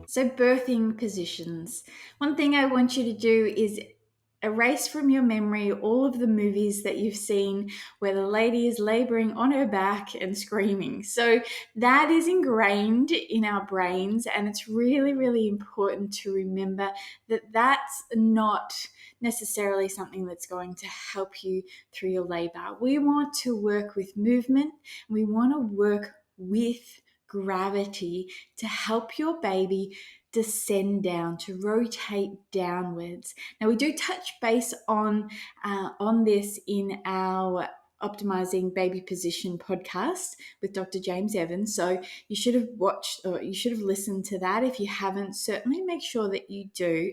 So birthing positions. One thing I want you to do is erase from your memory all of the movies that you've seen where the lady is laboring on her back and screaming. So that is ingrained in our brains, and it's really, really important to remember that that's not necessarily something that's going to help you through your labor. We want to work with movement. We want to work with gravity to help your baby descend down, to rotate downwards. Now we do touch base on this in our Optimizing Baby Position podcast with Dr. James Evans. So you should have watched, or you should have listened to that. If you haven't, certainly make sure that you do.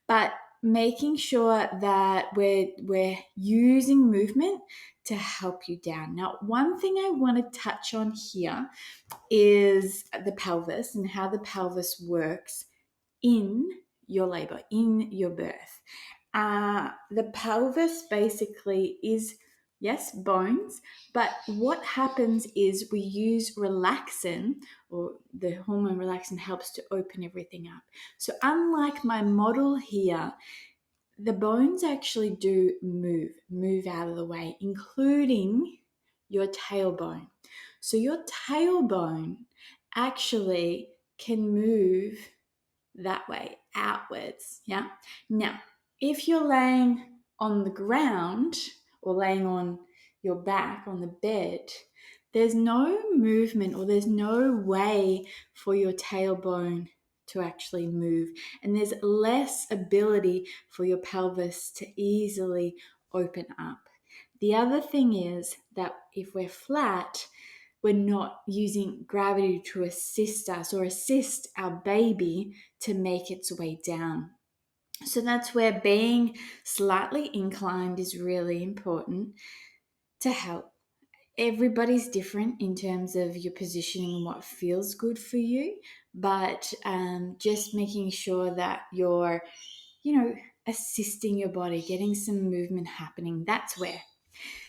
But making sure that we're using movement to help you down. Now, one thing I want to touch on here is the pelvis and how the pelvis works in your labor, in your birth. The pelvis basically is, yes, bones, but what happens is we use relaxin, or the hormone relaxin helps to open everything up. So unlike my model here, the bones actually do move out of the way, including your tailbone. So your tailbone actually can move that way, outwards. Yeah. Now, if you're laying on the ground or laying on your back on the bed, there's no movement, or there's no way for your tailbone to actually move, and there's less ability for your pelvis to easily open up. The other thing is that if we're flat, we're not using gravity to assist us or assist our baby to make its way down. So that's where being slightly inclined is really important to help. Everybody's different in terms of your positioning and what feels good for you, but just making sure that you're, assisting your body, getting some movement happening. That's where.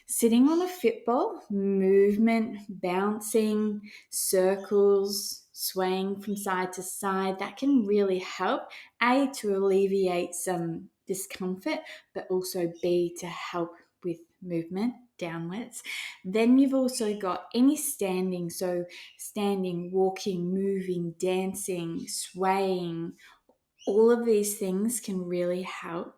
Sitting on a football, movement, bouncing, circles, swaying from side to side, that can really help, A, to alleviate some discomfort, but also B, to help with movement downwards. Then you've also got any standing, so standing, walking, moving, dancing, swaying, all of these things can really help.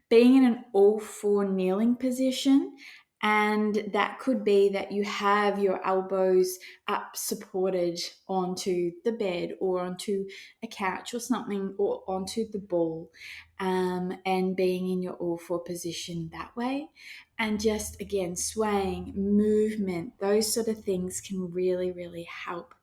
Being in an all four kneeling position, and that could be that you have your elbows up supported onto the bed or onto a couch or something, or onto the ball, and being in your all four position that way. And just again, swaying, movement, those sort of things can really, really help.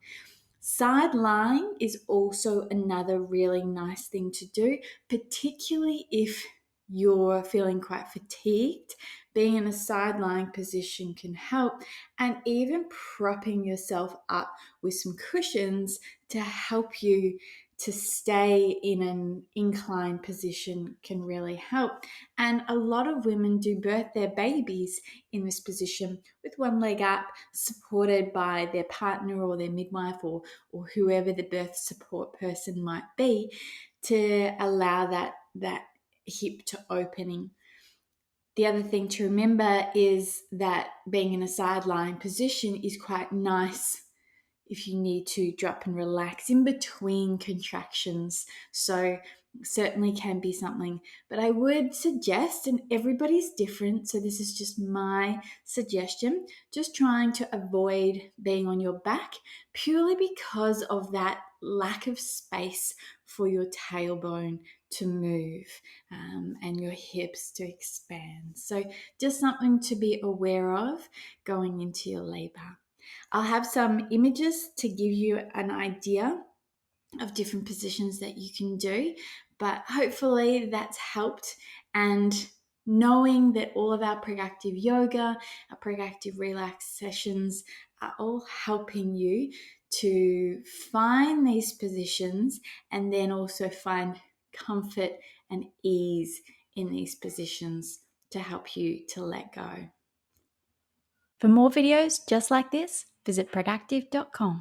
Side lying is also another really nice thing to do, particularly if you're feeling quite fatigued. Being in a side lying position can help, and even propping yourself up with some cushions to help you to stay in an inclined position can really help. And a lot of women do birth their babies in this position with one leg up, supported by their partner or their midwife, or whoever the birth support person might be, to allow that hip to opening. The other thing to remember is that being in a side lying position is quite nice if you need to drop and relax in between contractions. So certainly can be something, but I would suggest, and everybody's different, so this is just my suggestion, just trying to avoid being on your back, purely because of that lack of space for your tailbone to move, and your hips to expand. So just something to be aware of going into your labor. I'll have some images to give you an idea of different positions that you can do, but hopefully that's helped. And knowing that all of our PregActive yoga, our PregActive relax sessions are all helping you to find these positions, and then also find comfort and ease in these positions to help you to let go. For more videos just like this, visit pregactive.com.